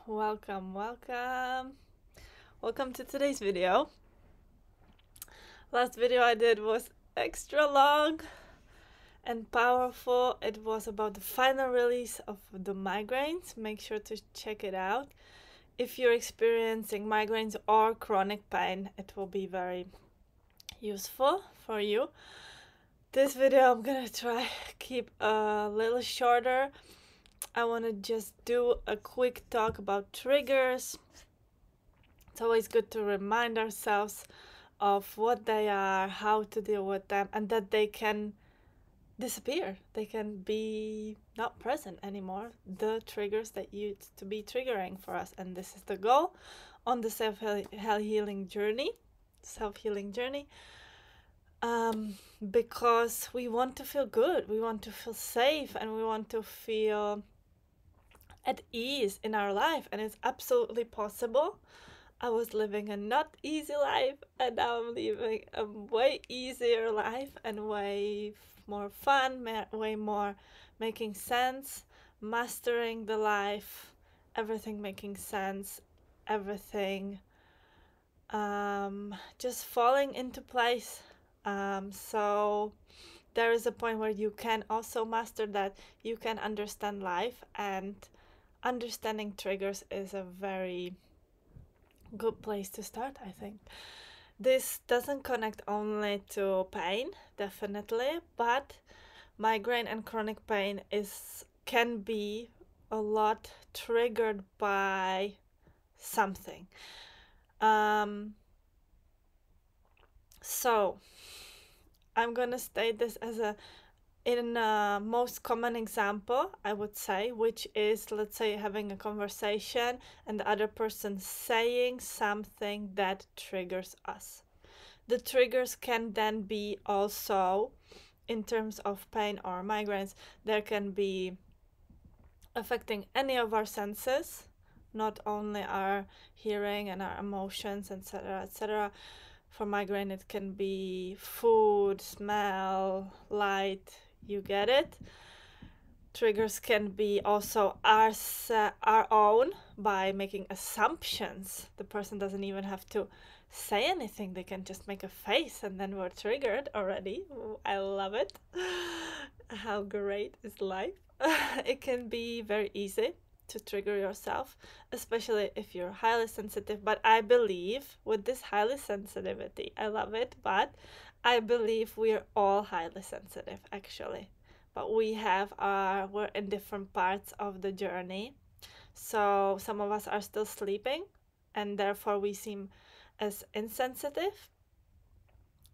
welcome. Welcome to today's video. Last video I did was extra long and powerful. It was about the final release of the migraines. Make sure to check it out. If you're experiencing migraines or chronic pain, it will be very useful for you. This video I'm gonna try keep a little shorter. I want to just do a quick talk about triggers. It's always good to remind ourselves of what they are, how to deal with them, and that they can disappear. They can be not present anymore, the triggers that used to be triggering for us. And this is the goal on the self-healing journey, because we want to feel good, we want to feel safe, and we want to feel at ease in our life. And it's absolutely possible. I was living a not easy life, and now I'm living a way easier life and way more fun, way more making sense, mastering the life, everything making sense, everything just falling into place. So there is a point where you can also master that. You can understand life, and understanding triggers is a very good place to start, I think. This doesn't connect only to pain, definitely, but migraine and chronic pain can be a lot triggered by something. So I'm gonna state this as in a most common example, I would say, which is, let's say, having a conversation and the other person saying something that triggers us. The triggers can then be also, in terms of pain or migraines, there can be affecting any of our senses, not only our hearing and our emotions, etc., etc. For migraine, it can be food, smell, light, you get it. Triggers can be also our own, by making assumptions. The person doesn't even have to say anything, they can just make a face and then we're triggered already. I love it. How great is life? It can be very easy to trigger yourself, especially if you're highly sensitive. But I believe with this highly sensitivity, I love it, but I believe we're all highly sensitive, actually. But we're in different parts of the journey. So some of us are still sleeping, and therefore we seem as insensitive.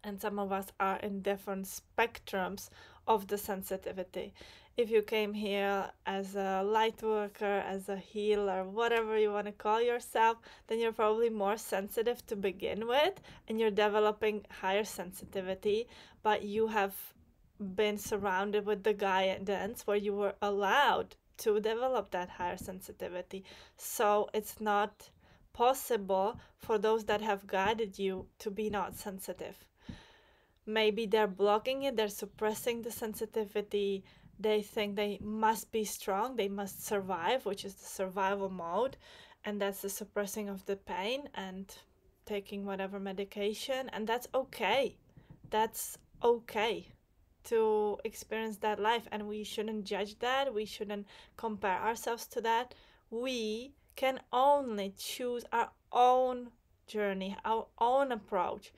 And some of us are in different spectrums of the sensitivity. If you came here as a light worker, as a healer, whatever you want to call yourself, then you're probably more sensitive to begin with, and you're developing higher sensitivity, but you have been surrounded with the guidance where you were allowed to develop that higher sensitivity. So it's not possible for those that have guided you to be not sensitive. Maybe they're blocking it, they're suppressing the sensitivity. They think they must be strong, they must survive, which is the survival mode, and that's the suppressing of the pain and taking whatever medication. And that's okay. That's okay to experience that life, and we shouldn't judge that. We shouldn't compare ourselves to that. We can only choose our own journey, our own approach.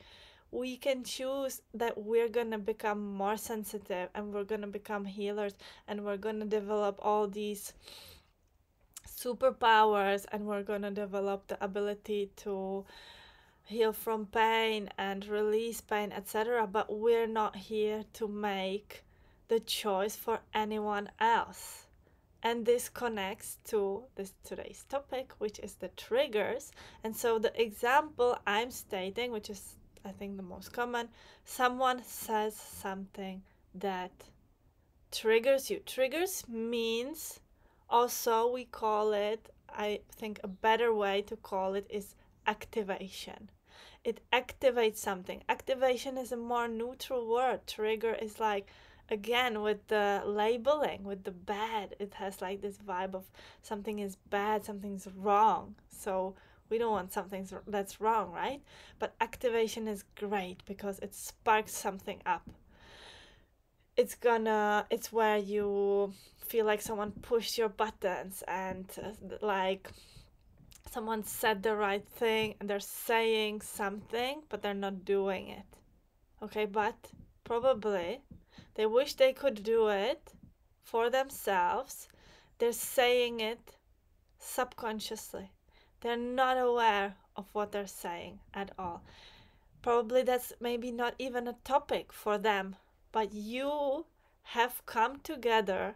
We can choose that we're gonna become more sensitive, and we're gonna become healers, and we're gonna develop all these superpowers, and we're gonna develop the ability to heal from pain and release pain, etc. But we're not here to make the choice for anyone else. And this connects to today's topic, which is the triggers. And so the example I'm stating, which is I think the most common, someone says something that triggers you. Triggers means, also we call it, I think a better way to call it is activation. It activates something. Activation is a more neutral word. Trigger is like again with the labeling, with the bad, it has like this vibe of something is bad, something's wrong. So we don't want something that's wrong, right? But activation is great because it sparks something up. It's where you feel like someone pushed your buttons, and like someone said the right thing and they're saying something but they're not doing it. Okay, but probably they wish they could do it for themselves. They're saying it subconsciously. They're not aware of what they're saying at all. Probably that's maybe not even a topic for them, but you have come together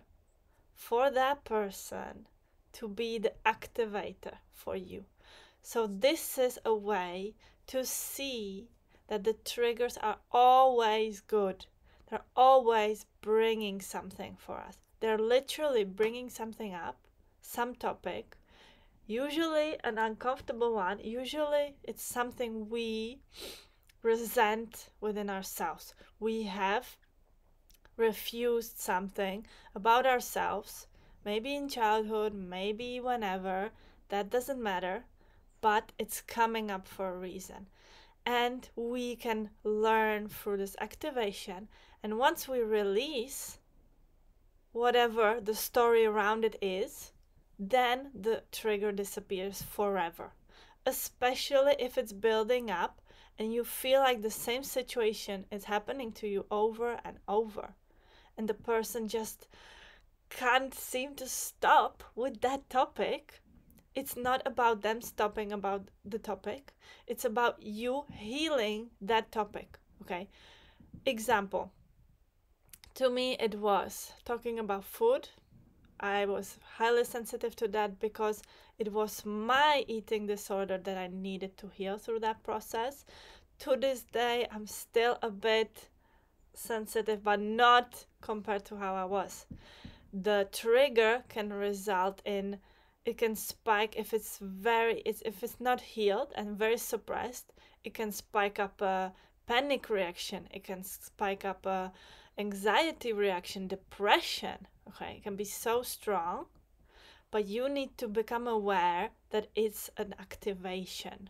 for that person to be the activator for you. So this is a way to see that the triggers are always good. They're always bringing something for us. They're literally bringing something up, some topic, usually an uncomfortable one. Usually it's something we resent within ourselves. We have refused something about ourselves, maybe in childhood, maybe whenever, that doesn't matter, but it's coming up for a reason. And we can learn through this activation. And once we release whatever the story around it is, then the trigger disappears forever. Especially if it's building up and you feel like the same situation is happening to you over and over. And the person just can't seem to stop with that topic. It's not about them stopping about the topic. It's about you healing that topic. Okay. Example. To me, it was talking about food. I was highly sensitive to that because it was my eating disorder that I needed to heal through that process. To this day, I'm still a bit sensitive, but not compared to how I was. The trigger can result in, it can spike if it's not healed and very suppressed. It can spike up a panic reaction. It can spike up a anxiety reaction, depression. Okay, it can be so strong, but you need to become aware that it's an activation.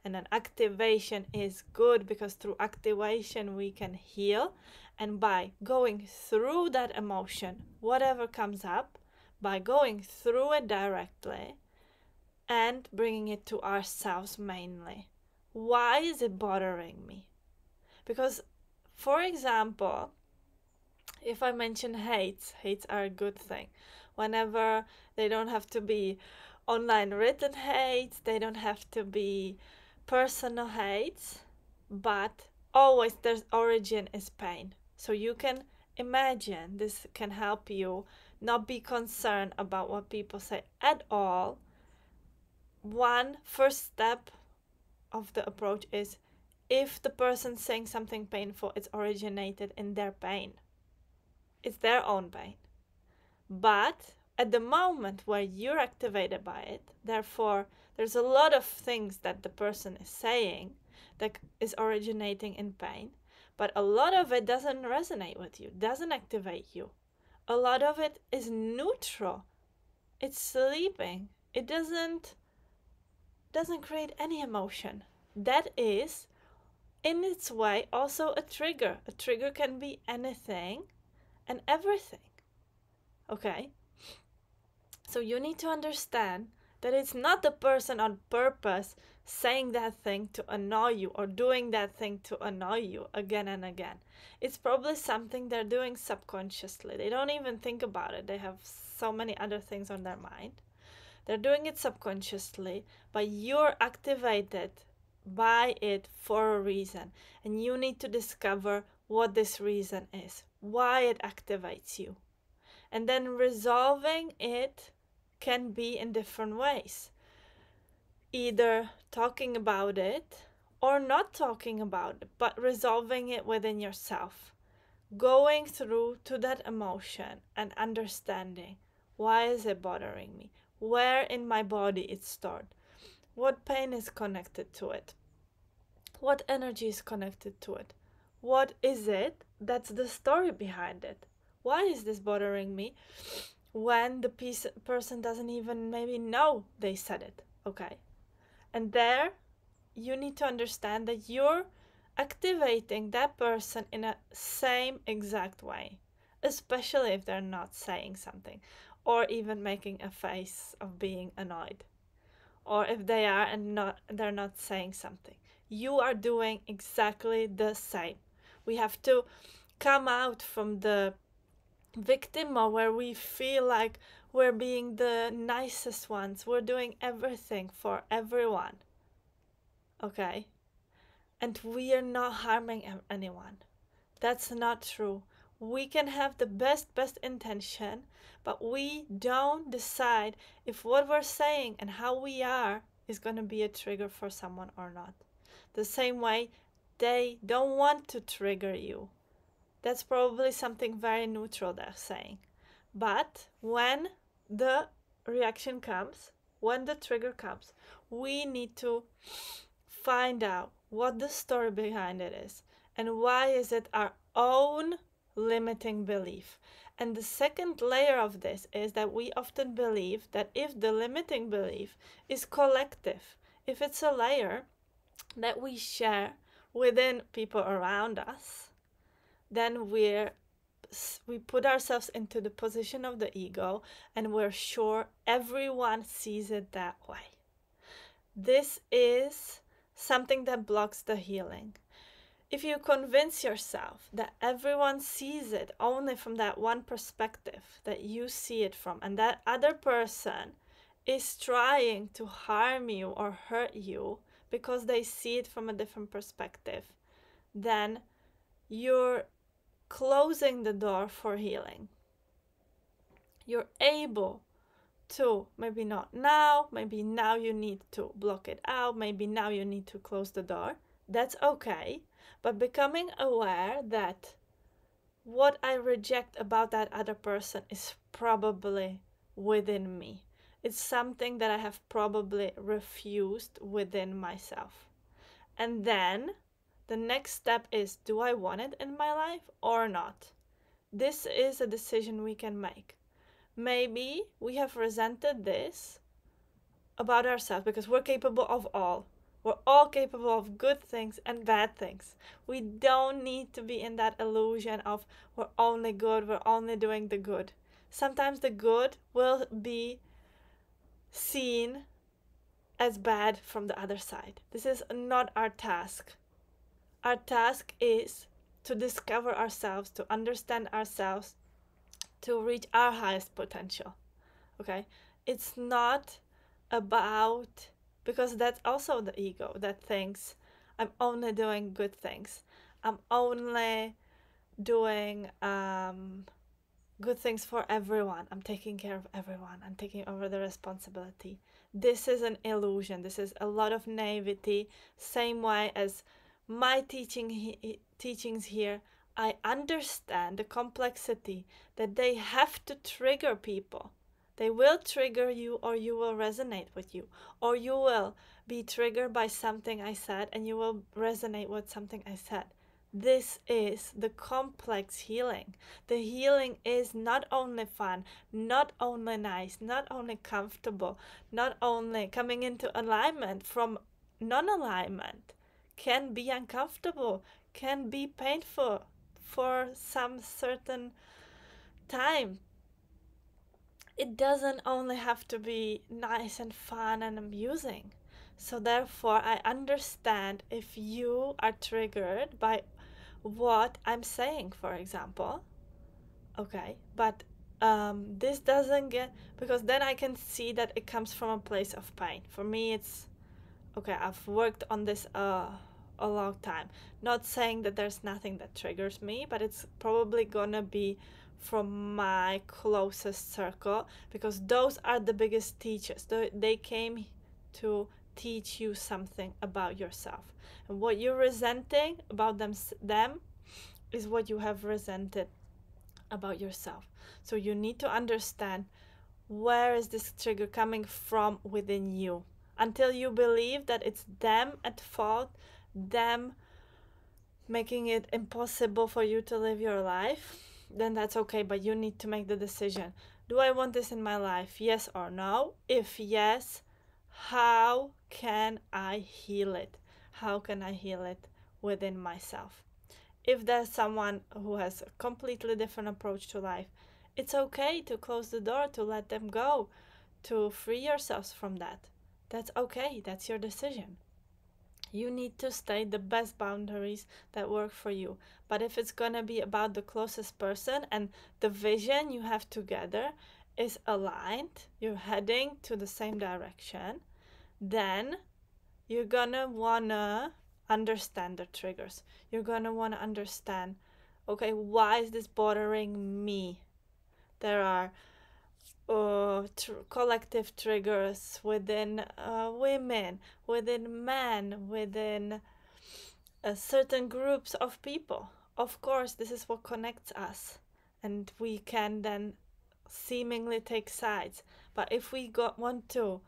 And an activation is good because through activation we can heal. And by going through that emotion, whatever comes up, by going through it directly and bringing it to ourselves mainly. Why is it bothering me? Because, for example, if I mention hates are a good thing. Whenever they don't have to be online written hates, they don't have to be personal hates, but always their origin is pain. So you can imagine this can help you not be concerned about what people say at all. One first step of the approach is, if the person saying something painful, it's originated in their pain. It's their own pain. But at the moment where you're activated by it, therefore, there's a lot of things that the person is saying that is originating in pain, but a lot of it doesn't resonate with you, doesn't activate you. A lot of it is neutral. It's sleeping. It doesn't create any emotion. That is, in its way, also a trigger. A trigger can be anything and everything. Okay? So you need to understand that it's not the person on purpose saying that thing to annoy you or doing that thing to annoy you again and again. It's probably something they're doing subconsciously. They don't even think about it. They have so many other things on their mind. They're doing it subconsciously, but you're activated by it for a reason. And you need to discover what this reason is, why it activates you. And then resolving it can be in different ways. Either talking about it or not talking about it, but resolving it within yourself. Going through to that emotion and understanding, why is it bothering me? Where in my body it's stored? What pain is connected to it? What energy is connected to it? what is it that's the story behind it? Why is this bothering me when the person doesn't even maybe know they said it? Okay. And there you need to understand that you're activating that person in a same exact way, especially if they're not saying something or even making a face of being annoyed, or if they are and not they're not saying something. You are doing exactly the same. We have to come out from the victim mode where we feel like we're being the nicest ones, we're doing everything for everyone, okay? And we are not harming anyone. That's not true. We can have the best intention, but we don't decide if what we're saying and how we are is going to be a trigger for someone or not. The same way they don't want to trigger you. That's probably something very neutral they're saying. But when the reaction comes, when the trigger comes, we need to find out what the story behind it is and why is it our own limiting belief. And the second layer of this is that we often believe that if the limiting belief is collective, if it's a layer that we share within people around us, then we put ourselves into the position of the ego and we're sure everyone sees it that way. This is something that blocks the healing. If you convince yourself that everyone sees it only from that one perspective that you see it from, and that other person is trying to harm you or hurt you because they see it from a different perspective, then you're closing the door for healing. You're able to, maybe not now, maybe now you need to block it out, maybe now you need to close the door. That's okay. But becoming aware that what I reject about that other person is probably within me. It's something that I have probably refused within myself. And then the next step is, do I want it in my life or not? This is a decision we can make. Maybe we have resented this about ourselves because we're capable of all. We're all capable of good things and bad things. We don't need to be in that illusion of we're only good, we're only doing the good. Sometimes the good will be seen as bad from the other side. This is not our task. Our task is to discover ourselves, to understand ourselves, to reach our highest potential. Okay? It's not about, because that's also the ego that thinks I'm only doing good things. I'm only doing good things for everyone. I'm taking care of everyone. I'm taking over the responsibility. This is an illusion. This is a lot of naivety. Same way as my teachings here, I understand the complexity that they have to trigger people. They will trigger you, or you will resonate with you, or you will be triggered by something I said and you will resonate with something I said. This is the complex healing. The healing is not only fun, not only nice, not only comfortable, not only coming into alignment from non-alignment. Can be uncomfortable, can be painful for some certain time. It doesn't only have to be nice and fun and amusing. So therefore, I understand if you are triggered by what I'm saying, for example. Okay, but this doesn't get, because then I can see that it comes from a place of pain. For me, it's okay. I've worked on this a long time. Not saying that there's nothing that triggers me, but it's probably gonna be from my closest circle, because those are the biggest teachers. They came to teach you something about yourself, and what you're resenting about them is what you have resented about yourself. So you need to understand, where is this trigger coming from within you? Until you believe that it's them at fault, them making it impossible for you to live your life, then that's okay, but you need to make the decision. Do I want this in my life? Yes or no? If yes, how can I heal it? How can I heal it within myself? If there's someone who has a completely different approach to life, it's okay to close the door, to let them go, to free yourselves from that. That's okay. That's your decision. You need to state the best boundaries that work for you. But if it's going to be about the closest person and the vision you have together is aligned, you're heading to the same direction, then you're going to want to understand the triggers. You're going to want to understand, okay, why is this bothering me? There are collective triggers within women, within men, within certain groups of people. Of course, this is what connects us, and we can then seemingly take sides. But if we want to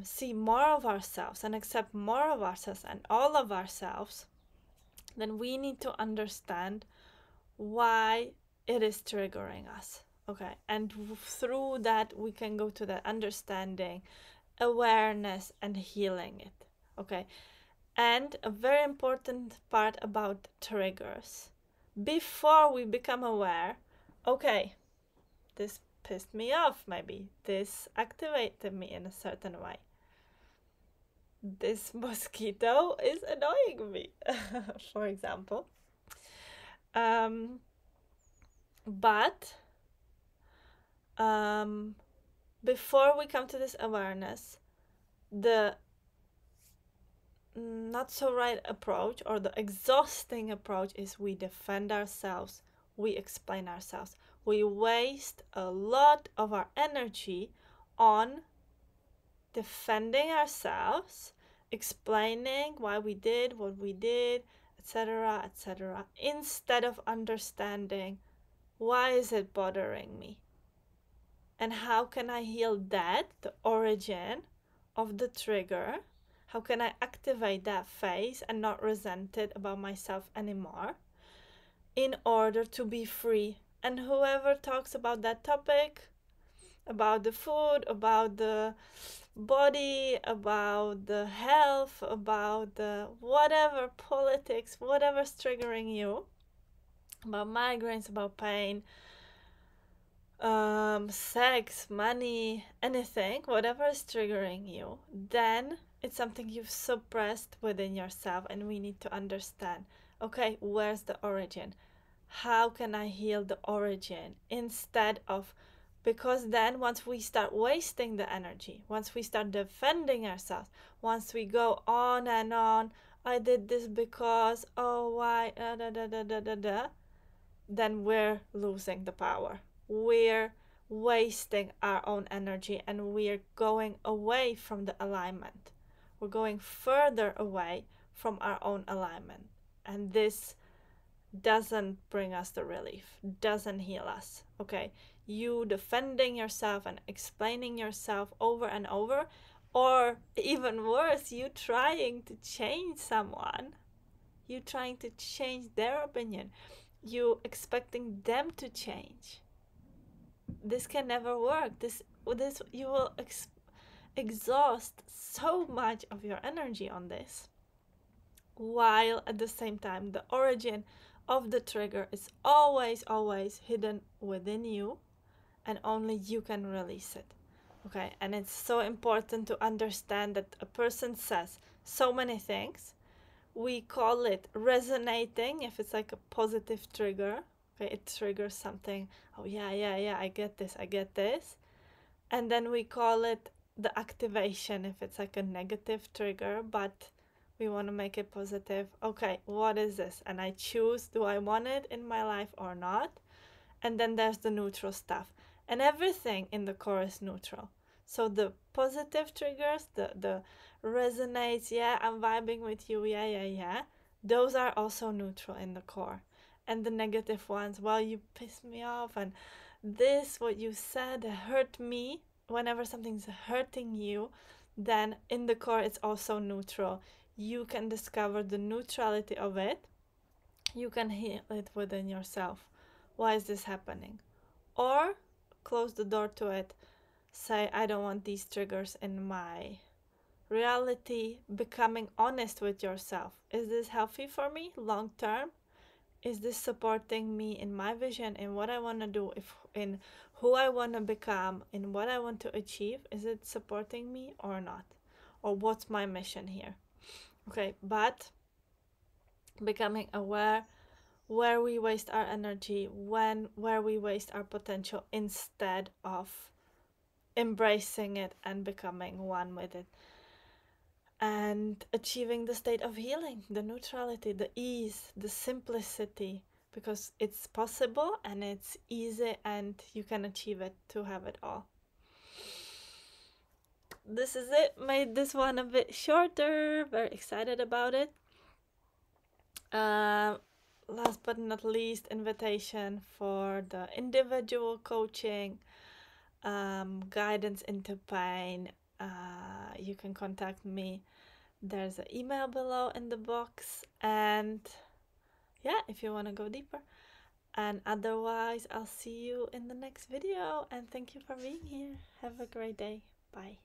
see more of ourselves and accept more of ourselves and all of ourselves, then we need to understand why it is triggering us. Okay, and through that, we can go to that understanding, awareness, and healing it. Okay, and a very important part about triggers, before we become aware, okay, this pissed me off, maybe this activated me in a certain way, this mosquito is annoying me, for example. But before we come to this awareness, the not so right approach or the exhausting approach is we defend ourselves, we explain ourselves. We waste a lot of our energy on defending ourselves, explaining why we did what we did, etc., etc., instead of understanding why is it bothering me and how can I heal that, the origin of the trigger. How can I activate that phase and not resent it about myself anymore in order to be free? And whoever talks about that topic, about the food, about the body, about the health, about the whatever politics, whatever's triggering you, about migraines, about pain, sex, money, anything, whatever is triggering you, then it's something you've suppressed within yourself, and we need to understand, okay, where's the origin? How can I heal the origin? Instead of, because then once we start wasting the energy, once we start defending ourselves, once we go on and on, I did this because, oh, why, da da da da da da, then we're losing the power. We're wasting our own energy and we're going away from the alignment. We're going further away from our own alignment. And this doesn't bring us the relief, doesn't heal us. Okay, you defending yourself and explaining yourself over and over, or even worse, you trying to change someone, you trying to change their opinion, you expecting them to change. This can never work. This you will exhaust so much of your energy on this, while at the same time the origin of the trigger is always hidden within you, and only you can release it. Okay, and it's so important to understand that a person says so many things. We call it resonating if it's like a positive trigger. Okay, it triggers something. Oh yeah, I get this. And then we call it the activation if it's like a negative trigger, but we want to make it positive. Okay, what is this? And I choose, do I want it in my life or not? And then there's the neutral stuff. And everything in the core is neutral. So the positive triggers, the resonates, yeah, I'm vibing with you, yeah, those are also neutral in the core. And the negative ones, well, you pissed me off, and this, what you said, hurt me. Whenever something's hurting you, then in the core it's also neutral. You can discover the neutrality of it, you can heal it within yourself. Why is this happening? Or close the door to it. Say, I don't want these triggers in my reality. Becoming honest with yourself. Is this healthy for me long term? Is this supporting me in my vision, in what I want to do, if in who I want to become, in what I want to achieve? Is it supporting me or not? Or what's my mission here? Okay, but becoming aware where we waste our energy, where we waste our potential, instead of embracing it and becoming one with it, and achieving the state of healing, the neutrality, the ease, the simplicity, because it's possible and it's easy and you can achieve it to have it all. This is it. Made this one a bit shorter. Very excited about it. Last but not least, invitation for the individual coaching, guidance into pain. You can contact me. There's an email below in the box, and yeah, if you want to go deeper. And otherwise, I'll see you in the next video, and thank you for being here. Have a great day. Bye.